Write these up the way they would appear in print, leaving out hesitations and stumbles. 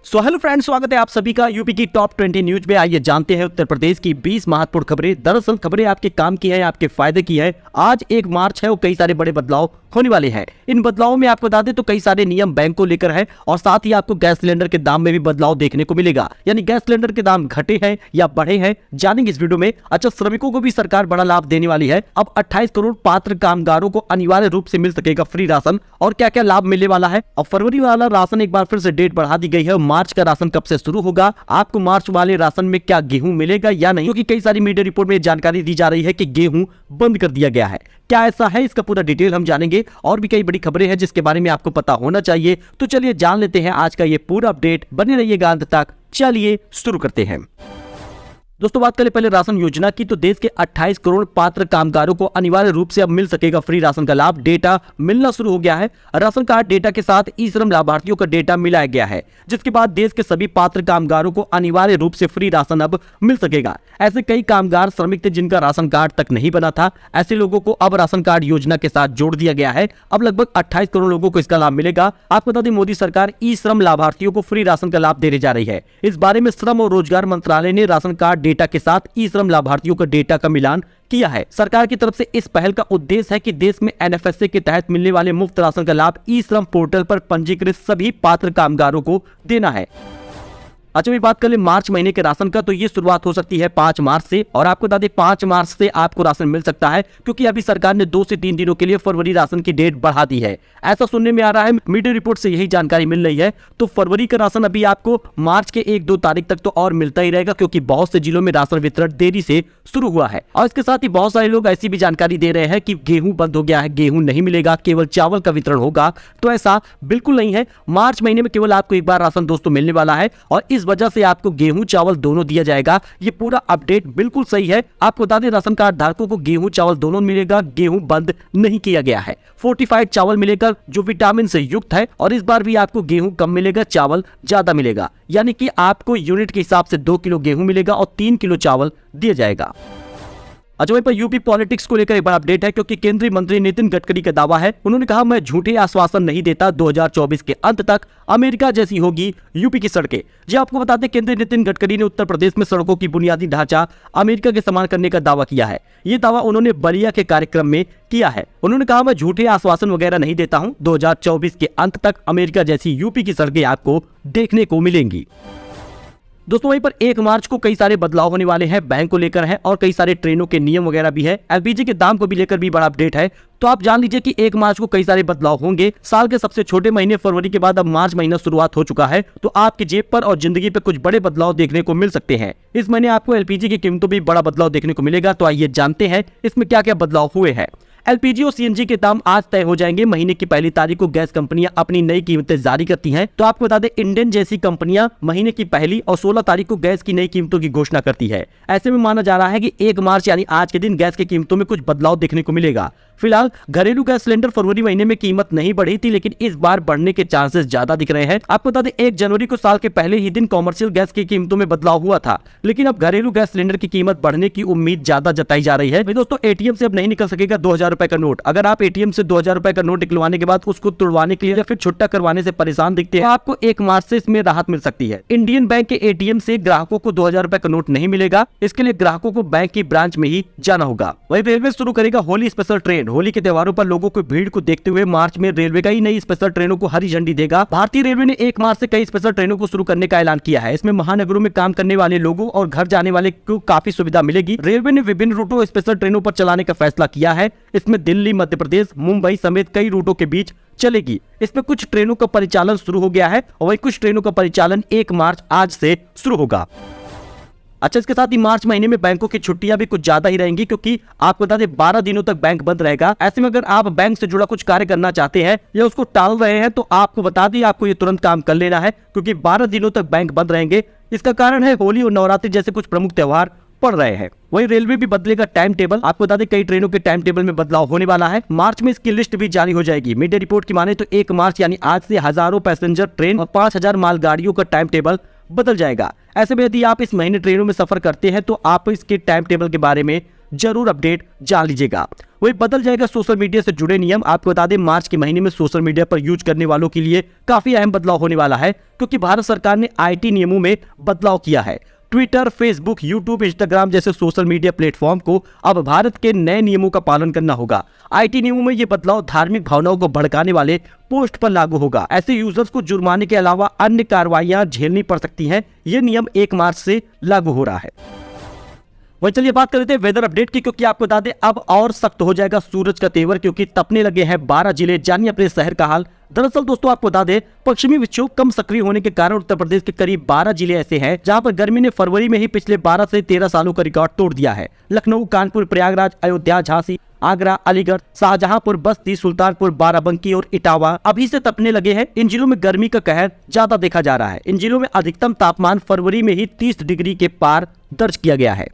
So hello friends, स्वागत है आप सभी का यूपी की टॉप 20 न्यूज में। आइए जानते हैं उत्तर प्रदेश की 20 महत्वपूर्ण खबरें। दरअसल खबरें आपके काम की है, आपके फायदे की है। आज 1 मार्च है और कई सारे बड़े बदलाव होने वाले हैं। इन बदलावों में आपको बता दें तो कई सारे नियम बैंक को लेकर है और साथ ही आपको गैस सिलेंडर के दाम में भी बदलाव देखने को मिलेगा। यानी गैस सिलेंडर के दाम घटे हैं या बढ़े हैं, जानेंगे इस वीडियो में। अच्छा, श्रमिकों को भी सरकार बड़ा लाभ देने वाली है। अब 28 करोड़ पात्र कामगारों को अनिवार्य रूप से मिल सकेगा फ्री राशन। और क्या क्या लाभ मिलने वाला है। और फरवरी वाला राशन एक बार फिर से डेट बढ़ा दी गई है। मार्च का राशन कब से शुरू होगा, आपको मार्च वाले राशन में क्या गेहूं मिलेगा या नहीं, क्योंकि कई सारी मीडिया रिपोर्ट में जानकारी दी जा रही है कि गेहूं बंद कर दिया गया है। क्या ऐसा है, इसका पूरा डिटेल हम जानेंगे। और भी कई बड़ी खबरें हैं जिसके बारे में आपको पता होना चाहिए। तो चलिए जान लेते हैं आज का ये पूरा अपडेट। बने रहिएगा अंत तक। चलिए शुरू करते हैं। दोस्तों, बात करें पहले राशन योजना की, तो देश के 28 करोड़ पात्र कामगारों को अनिवार्य रूप से अब मिल सकेगा फ्री राशन का लाभ। डेटा मिलना शुरू हो गया है। राशन कार्ड डेटा के साथ ई श्रम लाभार्थियों का डेटा मिलाया गया है, जिसके बाद देश के सभी पात्र कामगारों को अनिवार्य रूप से फ्री राशन अब मिल सकेगा। ऐसे कई कामगार श्रमिक थे जिनका राशन कार्ड तक नहीं बना था। ऐसे लोगों को अब राशन कार्ड योजना के साथ जोड़ दिया गया है। अब लगभग 28 करोड़ लोगों को इसका लाभ मिलेगा। आपको बता दें, मोदी सरकार ई श्रम लाभार्थियों को फ्री राशन का लाभ देने जा रही है। इस बारे में श्रम और रोजगार मंत्रालय ने राशन कार्ड डेटा के साथ ई श्रम लाभार्थियों का डेटा का मिलान किया है। सरकार की तरफ से इस पहल का उद्देश्य है कि देश में एनएफएसए के तहत मिलने वाले मुफ्त राशन का लाभ ई श्रम पोर्टल पर पंजीकृत सभी पात्र कामगारों को देना है। अच्छा, मैं बात कर ले मार्च महीने के राशन का, तो ये शुरुआत हो सकती है 5 मार्च से। और आपको बता दें 5 मार्च से आपको राशन मिल सकता है, क्योंकि अभी सरकार ने 2 से 3 दिनों के लिए फरवरी राशन की डेट बढ़ा दी है। ऐसा सुनने में आ रहा है, मीडिया रिपोर्ट से यही जानकारी मिल रही है। तो फरवरी का राशन अभी आपको मार्च के 1-2 तारीख तक तो और मिलता ही रहेगा, क्योंकि बहुत से जिलों में राशन वितरण देरी से शुरू हुआ है। और इसके साथ ही बहुत सारे लोग ऐसी भी जानकारी दे रहे हैं कि गेहूं बंद हो गया है, गेहूं नहीं मिलेगा, केवल चावल का वितरण होगा। तो ऐसा बिल्कुल नहीं है। मार्च महीने में केवल आपको एक बार राशन दोस्तों मिलने वाला है और इस वजह से आपको गेहूं चावल दोनों दिया जाएगा। ये पूरा अपडेट बिल्कुल सही है। आपको बता दें, राशन कार्ड धारकों को गेहूं चावल दोनों मिलेगा। गेहूं बंद नहीं किया गया है। फोर्टिफाइड चावल मिलेगा जो विटामिन से युक्त है। और इस बार भी आपको गेहूं कम मिलेगा, चावल ज्यादा मिलेगा। यानी कि आपको यूनिट के हिसाब से 2 किलो गेहूं मिलेगा और 3 किलो चावल दिया जाएगा। अच्छा, वहीं पर यूपी पॉलिटिक्स को लेकर एक बड़ा अपडेट है, क्योंकि केंद्रीय मंत्री नितिन गडकरी का दावा है। उन्होंने कहा, मैं झूठे आश्वासन नहीं देता, 2024 के अंत तक अमेरिका जैसी होगी यूपी की सड़कें। जी आपको बता दें, केंद्रीय नितिन गडकरी ने उत्तर प्रदेश में सड़कों की बुनियादी ढांचा अमेरिका के समान करने का दावा किया है। ये दावा उन्होंने बलिया के कार्यक्रम में किया है। उन्होंने कहा, मैं झूठे आश्वासन वगैरह नहीं देता हूँ, 2024 के अंत तक अमेरिका जैसी यूपी की सड़कें आपको देखने को मिलेंगी। दोस्तों, वहीं पर 1 मार्च को कई सारे बदलाव होने वाले हैं, बैंक को लेकर है और कई सारे ट्रेनों के नियम वगैरह भी है। एलपीजी के दाम को भी लेकर भी बड़ा अपडेट है। तो आप जान लीजिए कि 1 मार्च को कई सारे बदलाव होंगे। साल के सबसे छोटे महीने फरवरी के बाद अब मार्च महीना शुरुआत हो चुका है। तो आपकी जेब पर और जिंदगी पर कुछ बड़े बदलाव देखने को मिल सकते हैं। इस महीने आपको एलपीजी की कीमतों में बड़ा बदलाव देखने को मिलेगा। तो आइए जानते हैं इसमें क्या क्या बदलाव हुए हैं। एलपीजी और सीएनजी के दाम आज तय हो जाएंगे। महीने की पहली तारीख को गैस कंपनियां अपनी नई कीमतें जारी करती हैं। तो आपको बता दें, इंडेन जैसी कंपनियां महीने की पहली और 16 तारीख को गैस की नई कीमतों की घोषणा करती है। ऐसे में माना जा रहा है कि 1 मार्च यानी आज के दिन गैस की कीमतों में कुछ बदलाव देखने को मिलेगा। फिलहाल घरेलू गैस सिलेंडर फरवरी महीने में कीमत नहीं बढ़ी थी, लेकिन इस बार बढ़ने के चांसेस ज्यादा दिख रहे हैं। आपको बता दें, 1 जनवरी को साल के पहले ही दिन कॉमर्शियल गैस की कीमतों में बदलाव हुआ था, लेकिन अब घरेलू गैस सिलेंडर की कीमत बढ़ने की उम्मीद ज्यादा जताई जा रही है। दोस्तों, एटीएम से अब नहीं निकल सकेगा 2000 रुपए का नोट। अगर आप एटीएम से 2000 रुपए का नोट निकलवाने के बाद उसको तुड़वाने के लिए या फिर छुट्टा करवाने से परेशान दिखते हैं, तो आपको 1 मार्च से इसमें राहत मिल सकती है। इंडियन बैंक के एटीएम से ग्राहकों को 2000 रुपए का नोट नहीं मिलेगा। इसके लिए ग्राहकों को बैंक की ब्रांच में ही जाना होगा। वहीं रेलवे शुरू करेगा होली स्पेशल ट्रेन। होली के त्योहारों पर लोगों की भीड़ को देखते हुए मार्च में रेलवे कई नई स्पेशल ट्रेनों को हरी झंडी देगा। भारतीय रेलवे ने 1 मार्च से कई स्पेशल ट्रेनों को शुरू करने का ऐलान किया है। इसमें महानगरों में काम करने वाले लोगों और घर जाने वाले को काफी सुविधा मिलेगी। रेलवे ने विभिन्न रूटों स्पेशल ट्रेनों पर चलाने का फैसला किया है। इसमें दिल्ली, मध्य प्रदेश, मुंबई समेत कई रूटों के बीच चलेगी। इसमें कुछ ट्रेनों का परिचालन शुरू हो गया है और वही कुछ ट्रेनों का परिचालन 1 मार्च आज से शुरू होगा। अच्छा, इसके साथ ही मार्च महीने में बैंकों की छुट्टियां भी कुछ ज्यादा ही रहेंगी, क्योंकि आपको बता दें 12 दिनों तक बैंक बंद रहेगा। ऐसे में अगर आप बैंक से जुड़ा कुछ कार्य करना चाहते हैं या उसको टाल रहे हैं, तो आपको बता दें आपको ये तुरंत काम कर लेना है, क्योंकि 12 दिनों तक बैंक बंद रहेंगे। इसका कारण है होली और नवरात्रि जैसे कुछ प्रमुख त्योहार पड़ रहे हैं। वहीं रेलवे भी बदलेगा टाइम टेबल। आपको बता दें, कई ट्रेनों के टाइम टेबल में बदलाव होने वाला है। मार्च में इसकी लिस्ट भी जारी हो जाएगी। मीडिया रिपोर्ट की माने तो 1 मार्च यानी आज से हजारों पैसेंजर ट्रेन और 5000 मालगाड़ियों का टाइम टेबल बदल जाएगा। ऐसे में यदि आप इस महीने ट्रेनों में सफर करते हैं तो आप इसके टाइम टेबल के बारे में जरूर अपडेट जान लीजिएगा। वही बदल जाएगा सोशल मीडिया से जुड़े नियम। आपको बता दें मार्च के महीने में सोशल मीडिया पर यूज करने वालों के लिए काफी अहम बदलाव होने वाला है, क्योंकि भारत सरकार ने आईटी नियमों में बदलाव किया है। ट्विटर, फेसबुक, यूट्यूब, इंस्टाग्राम जैसे सोशल मीडिया प्लेटफॉर्म को अब भारत के नए नियमों का पालन करना होगा। आईटी नियमों में ये बदलाव धार्मिक भावनाओं को भड़काने वाले पोस्ट पर लागू होगा। ऐसे यूजर्स को जुर्माने के अलावा अन्य कार्रवाइयां झेलनी पड़ सकती हैं। ये नियम 1 मार्च से लागू हो रहा है। वही चलिए बात कर लेते हैं वेदर अपडेट की, क्योंकि आपको बता दें अब और सख्त हो जाएगा सूरज का तेवर, क्योंकि तपने लगे हैं 12 जिले। जानिए अपने शहर का हाल। दरअसल दोस्तों आपको बता दें पश्चिमी विक्षोभ कम सक्रिय होने के कारण उत्तर प्रदेश के करीब 12 जिले ऐसे हैं जहां पर गर्मी ने फरवरी में ही पिछले 12 से 13 सालों का रिकॉर्ड तोड़ दिया है। लखनऊ, कानपुर, प्रयागराज, अयोध्या, झांसी, आगरा, अलीगढ़, शाहजहांपुर, बस्ती, सुल्तानपुर, बाराबंकी और इटावा अभी से तपने लगे हैं। इन जिलों में गर्मी का कहर ज्यादा देखा जा रहा है। इन जिलों में अधिकतम तापमान फरवरी में ही 30 डिग्री के पार दर्ज किया गया है।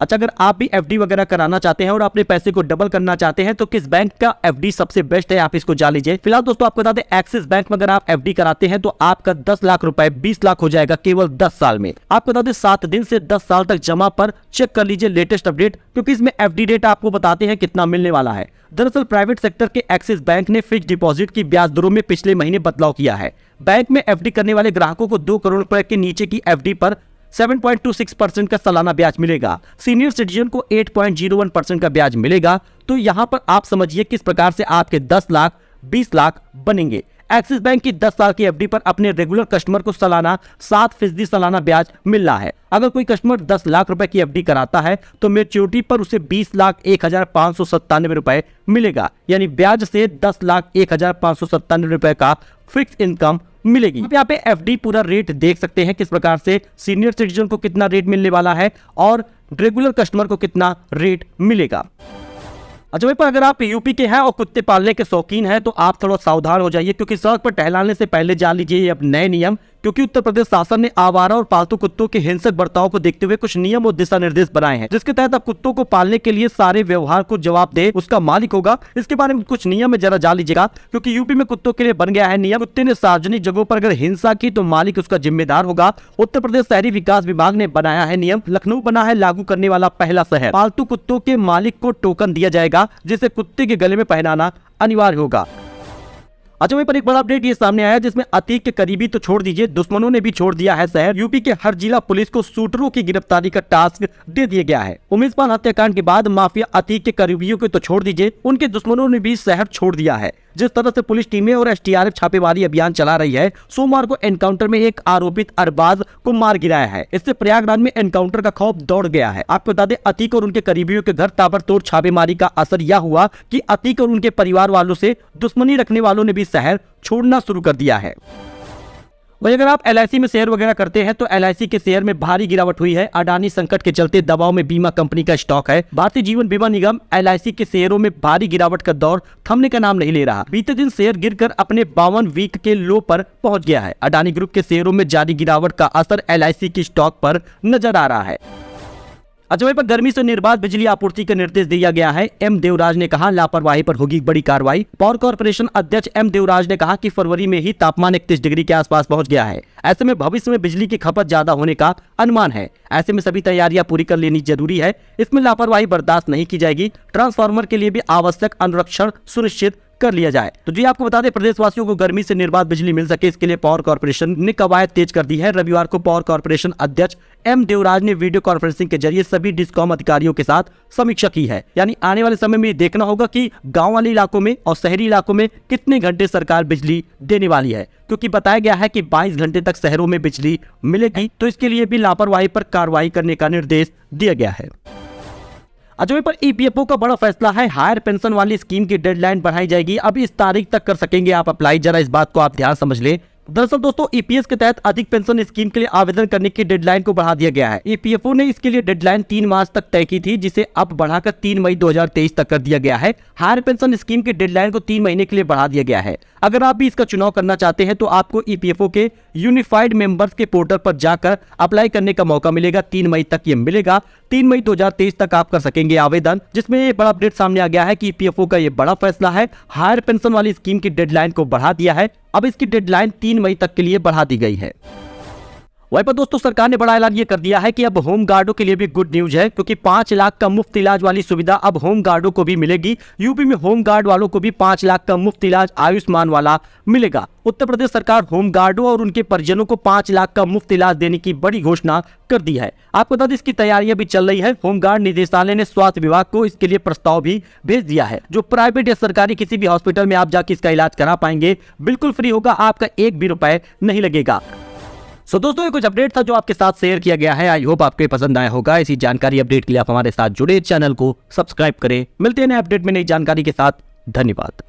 अच्छा, अगर आप भी एफडी वगैरह कराना चाहते हैं और अपने पैसे को डबल करना चाहते हैं तो किस बैंक का एफडी सबसे बेस्ट है, आप इसको जान लीजिए। फिलहाल दोस्तों आपको बता दें एक्सिस बैंक में अगर आप एफडी कराते हैं तो आपका 10 लाख रुपए 20 लाख हो जाएगा केवल 10 साल में। आपको बता दें 7 दिन से 10 साल तक जमा पर चेक कर लीजिए लेटेस्ट अपडेट, क्योंकि इसमें एफडी रेट आपको बताते हैं कितना मिलने वाला है। दरअसल प्राइवेट सेक्टर के एक्सिस बैंक ने फिक्स डिपॉजिट की ब्याज दरों में पिछले महीने बदलाव किया है। बैंक में एफडी करने वाले ग्राहकों को 2 करोड़ रुपए के नीचे की एफडी पर 7.26% का सालाना ब्याज मिलेगा। सीनियर सिटीजन को 8.01% का ब्याज मिलेगा। तो यहां पर आप समझिए किस प्रकार से आपके 10 लाख 20 लाख बनेंगे। एक्सिस बैंक की 10 साल की एफडी पर अपने रेगुलर कस्टमर को सालाना 7% सालाना ब्याज मिल रहा है। अगर कोई कस्टमर 10 लाख रुपए की एफडी कराता है तो मैच्योरिटी पर उसे 20,01,597 रुपए मिलेगा, यानी ब्याज से 10,01,597 रुपए का फिक्स इनकम मिलेगी। यहाँ पे एफडी पूरा रेट देख सकते हैं किस प्रकार से सीनियर सिटीजन को कितना रेट मिलने वाला है और रेगुलर कस्टमर को कितना रेट मिलेगा। अच्छा, पर अगर आप यूपी के हैं और कुत्ते पालने के शौकीन हैं तो आप थोड़ा सावधान हो जाइए, क्योंकि सड़क पर टहलाने से पहले जान लीजिए ये अब नए नियम, क्योंकि उत्तर प्रदेश शासन ने आवारा और पालतू कुत्तों के हिंसक बर्ताव को देखते हुए कुछ नियम और दिशा निर्देश बनाए हैं, जिसके तहत अब कुत्तों को पालने के लिए सारे व्यवहार को जवाबदेह उसका मालिक होगा। इसके बारे में कुछ नियम है जरा जान लीजिएगा, क्योंकि यूपी में कुत्तों के लिए बन गया है नियम। कुत्ते ने सार्वजनिक जगहों पर अगर हिंसा की तो मालिक उसका जिम्मेदार होगा। उत्तर प्रदेश शहरी विकास विभाग ने बनाया है नियम। लखनऊ बना है लागू करने वाला पहला शहर। पालतू कुत्तों के मालिक को टोकन दिया जाएगा, जिसे कुत्ते के गले में पहनाना अनिवार्य होगा। अच्छा, वहीं पर एक बड़ा अपडेट ये सामने आया जिसमें अतीक के करीबी तो छोड़ दीजिए, दुश्मनों ने भी छोड़ दिया है शहर। यूपी के हर जिला पुलिस को शूटरों की गिरफ्तारी का टास्क दे दिया गया है। उमेश पाल हत्याकांड के बाद माफिया अतीक के करीबियों को तो छोड़ दीजिए, उनके दुश्मनों ने भी शहर छोड़ दिया है। जिस तरह से पुलिस टीमें और एसटीआरएफ छापेमारी अभियान चला रही है, सोमवार को एनकाउंटर में एक आरोपित अरबाज को मार गिराया है। इससे प्रयागराज में एनकाउंटर का खौफ दौड़ गया है। आपको बता दें अतीक और उनके करीबियों के घर ताबड़तोड़ छापेमारी का असर यह हुआ कि अतीक और उनके परिवार वालों से दुश्मनी रखने वालों ने भी शहर छोड़ना शुरू कर दिया है। वही अगर आप एलआईसी में शेयर वगैरह करते हैं तो एलआईसी के शेयर में भारी गिरावट हुई है। अडानी संकट के चलते दबाव में बीमा कंपनी का स्टॉक है। भारतीय जीवन बीमा निगम एलआईसी के शेयरों में भारी गिरावट का दौर थमने का नाम नहीं ले रहा। बीते दिन शेयर गिरकर अपने 52 वीक के लो पर पहुंच गया है। अडानी ग्रुप के शेयरों में जारी गिरावट का असर एलआईसी की स्टॉक पर नजर आ रहा है। अच्छा, वहीं पर गर्मी से निर्बाध बिजली आपूर्ति का निर्देश दिया गया है। एम देवराज ने कहा लापरवाही पर होगी बड़ी कार्रवाई। पावर कॉर्पोरेशन अध्यक्ष एम देवराज ने कहा कि फरवरी में ही तापमान 31 डिग्री के आसपास पहुंच गया है। ऐसे में भविष्य में बिजली की खपत ज्यादा होने का अनुमान है। ऐसे में सभी तैयारियां पूरी कर लेनी जरूरी है। इसमें लापरवाही बर्दाश्त नहीं की जाएगी। ट्रांसफार्मर के लिए भी आवश्यक अनुरक्षण सुनिश्चित कर लिया जाए। तो जी आपको बता दें प्रदेशवासियों को गर्मी से निर्बाध बिजली मिल सके, इसके लिए पावर कॉर्पोरेशन ने कवायद तेज कर दी है। रविवार को पावर कॉर्पोरेशन अध्यक्ष एम देवराज ने वीडियो कॉन्फ्रेंसिंग के जरिए सभी डिस्कॉम अधिकारियों के साथ समीक्षा की है। यानी आने वाले समय में देखना होगा कि गांव वाले इलाकों में और शहरी इलाकों में कितने घंटे सरकार बिजली देने वाली है, क्योंकि बताया गया है कि 22 घंटे तक शहरों में बिजली मिलेगी। तो इसके लिए भी लापरवाही पर कार्रवाई करने का निर्देश दिया गया है। अजय पर ईपीएफओ का बड़ा फैसला है। हायर पेंशन वाली स्कीम की डेडलाइन बढ़ाई जाएगी। अब इस तारीख तक कर सकेंगे आप अप्लाई। जरा इस बात को आप ध्यान समझ लें। दरअसल दोस्तों ईपीएस के तहत अधिक पेंशन स्कीम के लिए आवेदन करने की डेडलाइन को बढ़ा दिया गया है। ईपीएफओ ने इसके लिए डेडलाइन 3 मार्च तक तय की थी, जिसे अब बढ़ाकर 3 मई 2023 तक कर दिया गया है। हायर पेंशन स्कीम की डेडलाइन को 3 महीने के लिए बढ़ा दिया गया है। अगर आप भी इसका चुनाव करना चाहते हैं तो आपको ईपीएफओ के यूनिफाइड मेंबर्स के पोर्टल पर जाकर अप्लाई करने का मौका मिलेगा। 3 मई तक ये मिलेगा। 3 मई 2023 तक आप कर सकेंगे आवेदन, जिसमें ये बड़ा अपडेट सामने आ गया है कि ईपीएफओ का ये बड़ा फैसला है। हायर पेंशन वाली स्कीम की डेडलाइन को बढ़ा दिया है। अब इसकी डेडलाइन 3 मई तक के लिए बढ़ा दी गई है। वहीं पर दोस्तों सरकार ने बड़ा ऐलान ये कर दिया है कि अब होम गार्डों के लिए भी गुड न्यूज है, क्योंकि 5 लाख का मुफ्त इलाज वाली सुविधा अब होम गार्डों को भी मिलेगी। यूपी में होम गार्ड वालों को भी 5 लाख का मुफ्त इलाज आयुष्मान वाला मिलेगा। उत्तर प्रदेश सरकार होम गार्डों और उनके परिजनों को 5 लाख का मुफ्त इलाज देने की बड़ी घोषणा कर दी है। आपको बता दें इसकी तैयारियां भी चल रही है। होमगार्ड निदेशालय ने स्वास्थ्य विभाग को इसके लिए प्रस्ताव भी भेज दिया है। जो प्राइवेट या सरकारी किसी भी हॉस्पिटल में आप जाके इसका इलाज करा पाएंगे, बिल्कुल फ्री होगा, आपका एक भी रुपए नहीं लगेगा। सो दोस्तों ये कुछ अपडेट था जो आपके साथ शेयर किया गया है। आई होप आपको पसंद आया होगा। इसी जानकारी अपडेट के लिए आप हमारे साथ जुड़े, चैनल को सब्सक्राइब करें। मिलते हैं नए अपडेट में नई जानकारी के साथ। धन्यवाद।